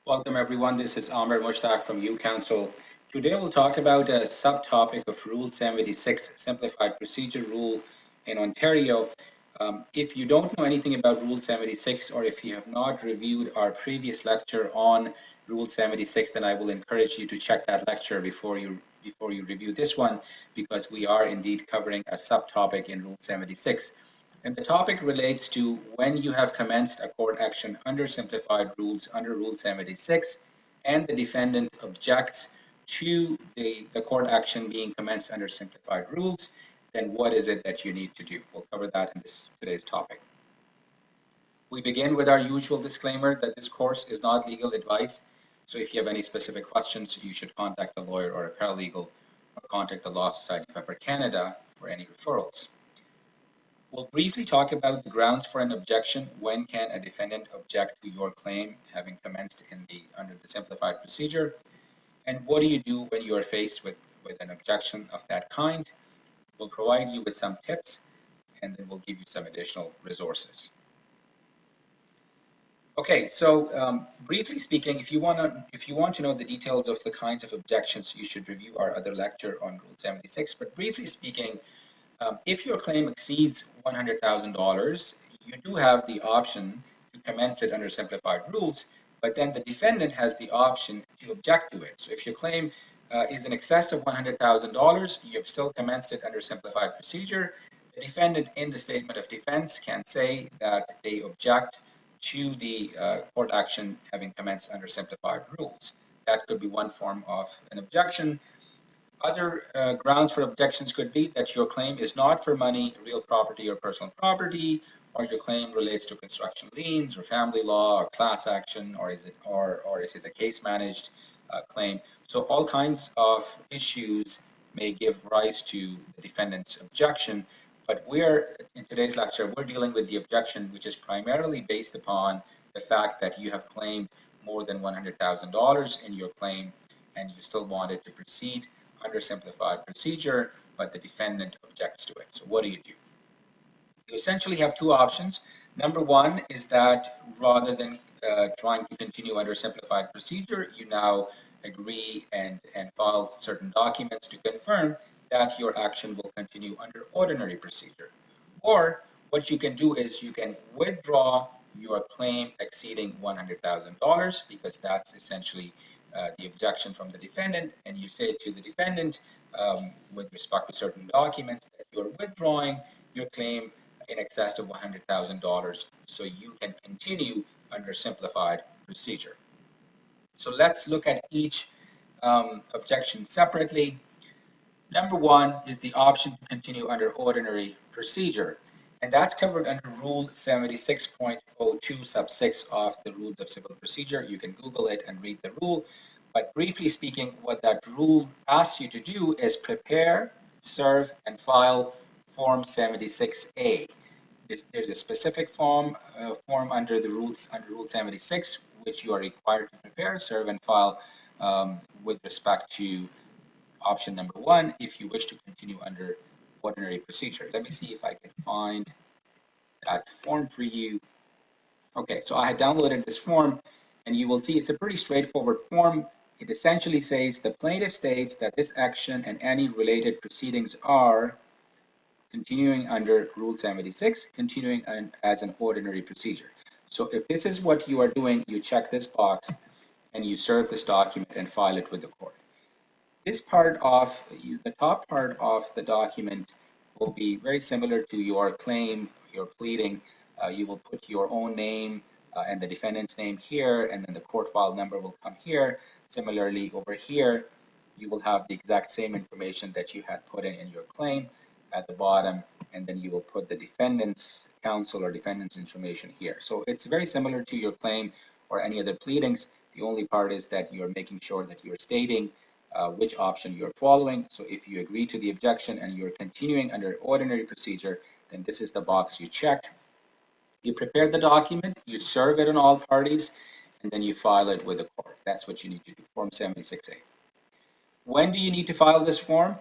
Welcome everyone, this is Amer from U Council. Today we'll talk about a subtopic of Rule 76, Simplified Procedure Rule in Ontario. If you don't know anything about Rule 76 or if you have not reviewed our previous lecture on Rule 76, then I will encourage you to check that lecture before you review this one, because we are indeed covering a subtopic in Rule 76. And the topic relates to when you have commenced a court action under simplified rules under Rule 76 and the defendant objects to the court action being commenced under simplified rules, then what is it that you need to do? We'll cover that in today's topic. We begin with our usual disclaimer that this course is not legal advice. So if you have any specific questions, you should contact a lawyer or a paralegal or contact the Law Society of Upper Canada for any referrals. We'll briefly talk about the grounds for an objection. When can a defendant object to your claim having commenced under the simplified procedure? And what do you do when you are faced with an objection of that kind? We'll provide you with some tips, and then we'll give you some additional resources. Okay, so briefly speaking, if you want to know the details of the kinds of objections, you should review our other lecture on Rule 76. But briefly speaking, if your claim exceeds $100,000, you do have the option to commence it under simplified rules, but then the defendant has the option to object to it. So if your claim is in excess of $100,000, you have still commenced it under simplified procedure. The defendant in the statement of defense can say that they object to the court action having commenced under simplified rules. That could be one form of an objection. Other grounds for objections could be that your claim is not for money, real property, or personal property, or your claim relates to construction liens or family law or class action, or it is a case managed claim. So all kinds of issues may give rise to the defendant's objection. But in today's lecture, we're dealing with the objection, which is primarily based upon the fact that you have claimed more than $100,000 in your claim, and you still wanted to proceed under simplified procedure, but the defendant objects to it. So what do? You essentially have two options. Number one is that rather than trying to continue under simplified procedure, you now agree and file certain documents to confirm that your action will continue under ordinary procedure. Or what you can do is you can withdraw your claim exceeding $100,000, because that's essentially the objection from the defendant, and you say to the defendant with respect to certain documents that you're withdrawing your claim in excess of $100,000 so you can continue under simplified procedure. So let's look at each objection separately. Number one is the option to continue under ordinary procedure, and that's covered under Rule 76.02 sub 6 of the Rules of Civil Procedure. You can Google it and read the rule. But briefly speaking, what that rule asks you to do is prepare, serve, and file Form 76A. There's a specific form under Rule 76, which you are required to prepare, serve, and file with respect to option number one, if you wish to continue under ordinary procedure. Let me see if I can find that form for you. Okay, so I had downloaded this form, and you will see it's a pretty straightforward form. It essentially says the plaintiff states that this action and any related proceedings are continuing under Rule 76, continuing as an ordinary procedure. So if this is what you are doing, you check this box and you serve this document and file it with the court. This part of the top part of the document will be very similar to your claim, your pleading. You will put your own name and the defendant's name here, and then the court file number will come here. Similarly, over here, you will have the exact same information that you had put in your claim at the bottom, and then you will put the defendant's counsel or defendant's information here. So it's very similar to your claim or any other pleadings. The only part is that you're making sure that you're stating which option you're following. So if you agree to the objection and you're continuing under ordinary procedure, then this is the box you check. You prepare the document, you serve it on all parties, and then you file it with the court. That's what you need to do, Form 76A. When do you need to file this form?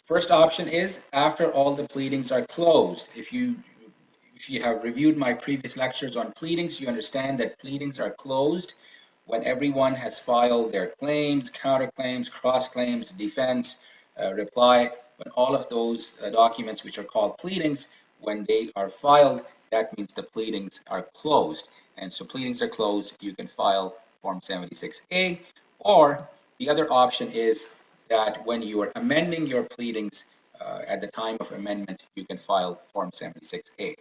First option is after all the pleadings are closed. If you have reviewed my previous lectures on pleadings, you understand that pleadings are closed when everyone has filed their claims, counterclaims, cross-claims, defense, reply, when all of those documents, which are called pleadings, when they are filed, that means the pleadings are closed. And so pleadings are closed, you can file Form 76A, or the other option is that when you are amending your pleadings at the time of amendment, you can file Form 76A.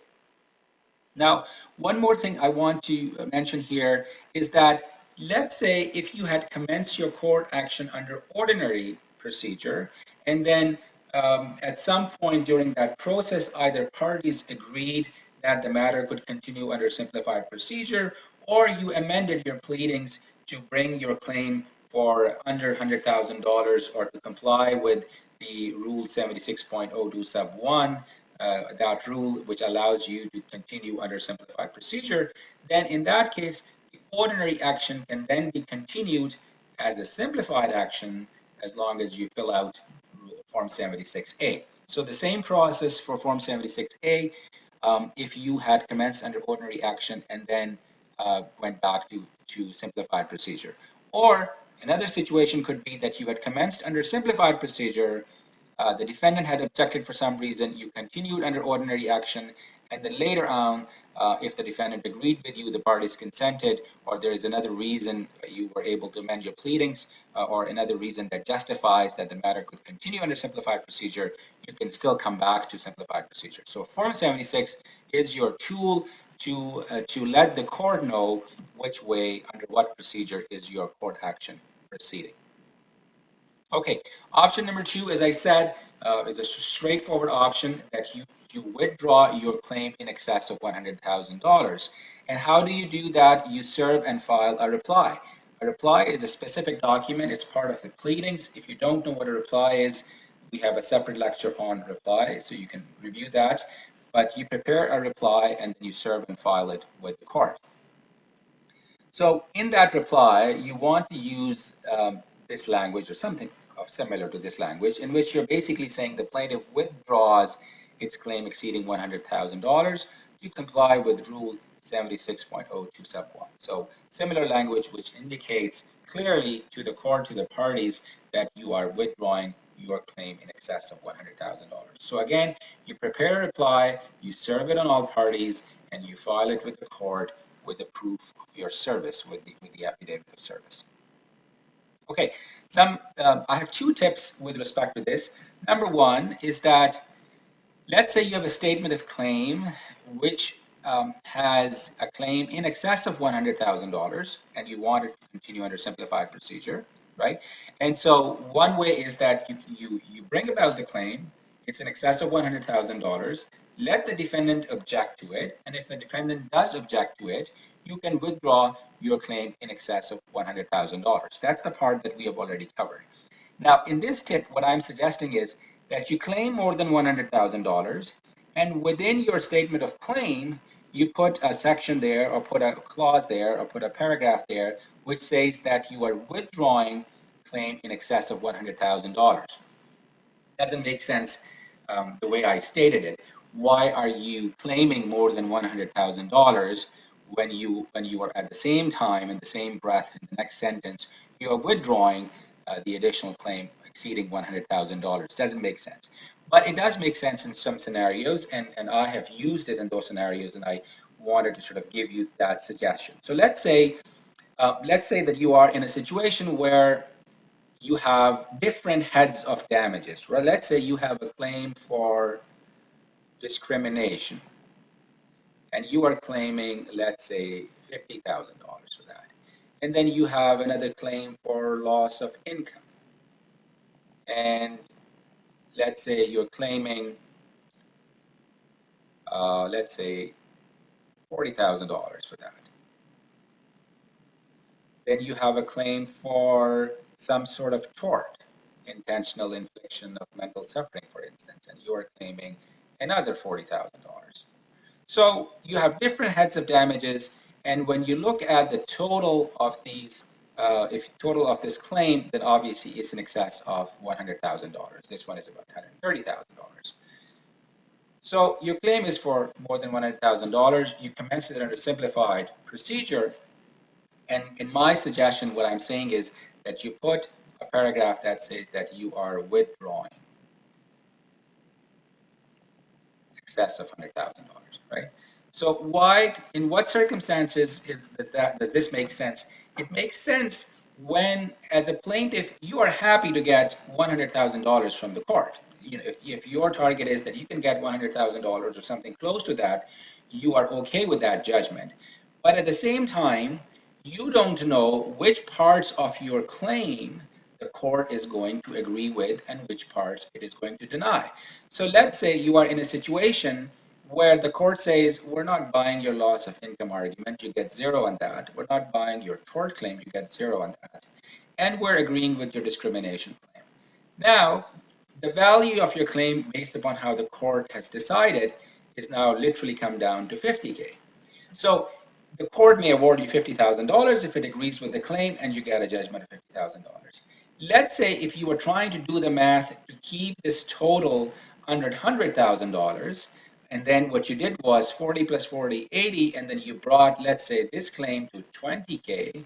Now, one more thing I want to mention here is that let's say if you had commenced your court action under ordinary procedure, and then at some point during that process, either parties agreed that the matter could continue under simplified procedure, or you amended your pleadings to bring your claim for under $100,000 or to comply with the Rule 76.02 sub 1, that rule which allows you to continue under simplified procedure, then in that case, the ordinary action can then be continued as a simplified action as long as you fill out Form 76A. So the same process for Form 76A, if you had commenced under ordinary action and then went back to simplified procedure. Or another situation could be that you had commenced under simplified procedure, the defendant had objected for some reason, you continued under ordinary action, and then later on, if the defendant agreed with you, the parties consented, or there is another reason you were able to amend your pleadings, or another reason that justifies that the matter could continue under simplified procedure, you can still come back to simplified procedure. So Form 76 is your tool to let the court know which way, under what procedure is your court action proceeding. Okay, option number 2, as I said, is a straightforward option that you withdraw your claim in excess of $100,000. And how do you do that? You serve and file a reply. A reply is a specific document. It's part of the pleadings. If you don't know what a reply is, we have a separate lecture on reply, so you can review that. But you prepare a reply and then you serve and file it with the court. So in that reply, you want to use this language or something similar to this language, in which you're basically saying the plaintiff withdraws its claim exceeding $100,000 to comply with Rule 76.02 sub 1. So similar language which indicates clearly to the court, to the parties, that you are withdrawing your claim in excess of $100,000. So again, you prepare a reply, you serve it on all parties, and you file it with the court with the proof of your service, with the affidavit of service. Okay, I have 2 tips with respect to this. Number 1 is that, let's say you have a statement of claim which has a claim in excess of $100,000 and you want it to continue under simplified procedure, right? And so one way is that you bring about the claim, it's in excess of $100,000, let the defendant object to it, and if the defendant does object to it, you can withdraw your claim in excess of $100,000. That's the part that we have already covered. Now, in this tip, what I'm suggesting is that you claim more than $100,000, and within your statement of claim, you put a section there, or put a clause there, or put a paragraph there, which says that you are withdrawing claim in excess of $100,000. Doesn't make sense the way I stated it. Why are you claiming more than $100,000 when you are at the same time, in the same breath, in the next sentence, you are withdrawing the additional claim exceeding $100,000? Doesn't make sense. But it does make sense in some scenarios, and I have used it in those scenarios, and I wanted to sort of give you that suggestion. So let's say that you are in a situation where you have different heads of damages, right? Let's say you have a claim for discrimination, and you are claiming, let's say, $50,000 for that. And then you have another claim for loss of income, and let's say you're claiming, let's say, $40,000 for that. Then you have a claim for some sort of tort, intentional infliction of mental suffering, for instance, and you are claiming another $40,000. So you have different heads of damages, and when you look at the total of these, if total of this claim, then obviously it's in excess of $100,000. This one is about $130,000. So your claim is for more than $100,000. You commence it under simplified procedure, And in my suggestion, what I'm saying is that you put a paragraph that says that you are withdrawing excess of $100,000, right? So why, in what circumstances does this make sense? It makes sense when, as a plaintiff, you are happy to get $100,000 from the court. You know, if your target is that you can get $100,000 or something close to that, you are okay with that judgment. But at the same time, you don't know which parts of your claim the court is going to agree with and which parts it is going to deny. So let's say you are in a situation where the court says, we're not buying your loss of income argument, you get zero on that. We're not buying your tort claim, you get zero on that. And we're agreeing with your discrimination claim. Now, the value of your claim based upon how the court has decided is now literally come down to 50K. So the court may award you $50,000 if it agrees with the claim and you get a judgment of $50,000. Let's say if you were trying to do the math to keep this total under $100,000, and then what you did was 40 plus 40, 80, and then you brought, let's say, this claim to 20K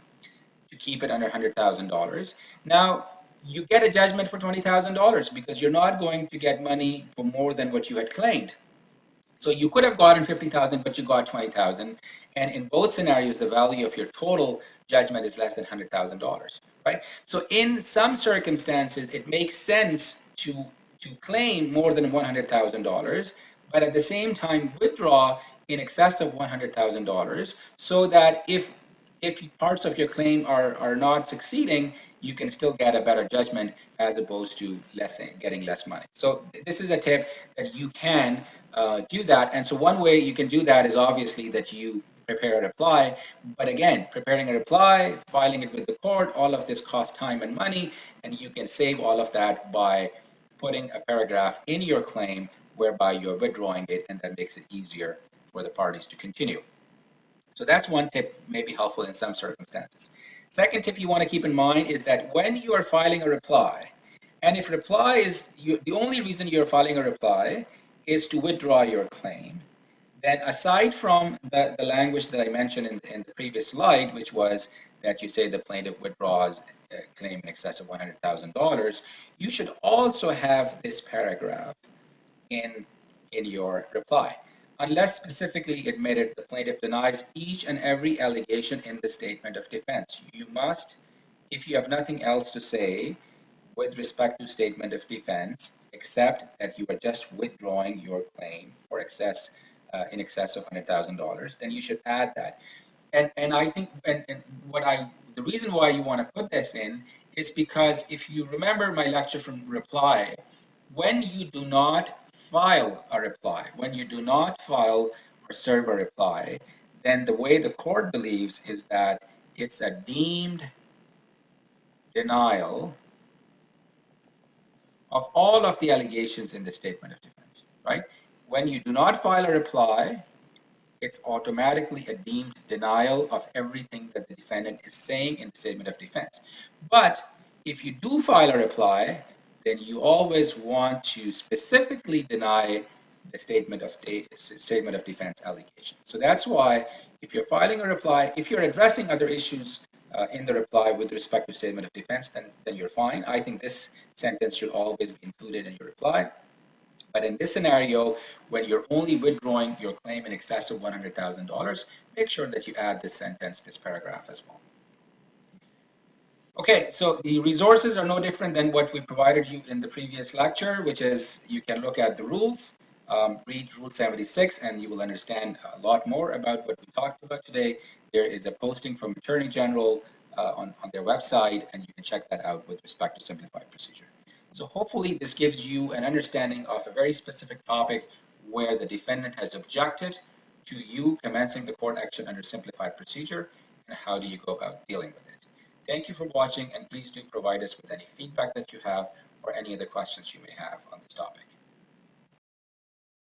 to keep it under $100,000. Now, you get a judgment for $20,000 because you're not going to get money for more than what you had claimed. So you could have gotten 50,000, but you got 20,000. And in both scenarios, the value of your total judgment is less than $100,000, right? So in some circumstances, it makes sense to claim more than $100,000, but at the same time withdraw in excess of $100,000 so that if parts of your claim are not succeeding, you can still get a better judgment as opposed to getting less money. So this is a tip that you can do that. And so one way you can do that is obviously that you prepare a reply. But again, preparing a reply, filing it with the court, all of this costs time and money, and you can save all of that by putting a paragraph in your claim whereby you're withdrawing it, and that makes it easier for the parties to continue. So that's one tip, may be helpful in some circumstances. Second tip you want to keep in mind is that when you are filing a reply, and if reply is, the only reason you're filing a reply is to withdraw your claim, then aside from the language that I mentioned in the previous slide, which was that you say the plaintiff withdraws a claim in excess of $100,000, you should also have this paragraph in your reply. Unless specifically admitted, the plaintiff denies each and every allegation in the statement of defense. You must, if you have nothing else to say with respect to statement of defense, except that you are just withdrawing your claim for excess in excess of $100,000, then you should add that. And I think the reason why you want to put this in is because if you remember my lecture from reply, when you do not file a reply, when you do not file or serve a reply, then the way the court believes is that it's a deemed denial of all of the allegations in the statement of defense, right? When you do not file a reply, it's automatically a deemed denial of everything that the defendant is saying in the statement of defense. But if you do file a reply, then you always want to specifically deny the statement of defense allegation. So that's why if you're filing a reply, if you're addressing other issues in the reply with respect to statement of defense, then you're fine. I think this sentence should always be included in your reply. But in this scenario, when you're only withdrawing your claim in excess of $100,000, make sure that you add this sentence, this paragraph as well. Okay, so the resources are no different than what we provided you in the previous lecture, which is you can look at the rules, read Rule 76, and you will understand a lot more about what we talked about today. There is a posting from Attorney General on their website, and you can check that out with respect to simplified procedure. So hopefully this gives you an understanding of a very specific topic where the defendant has objected to you commencing the court action under simplified procedure, and how do you go about dealing with it. Thank you for watching, and please do provide us with any feedback that you have or any other questions you may have on this topic.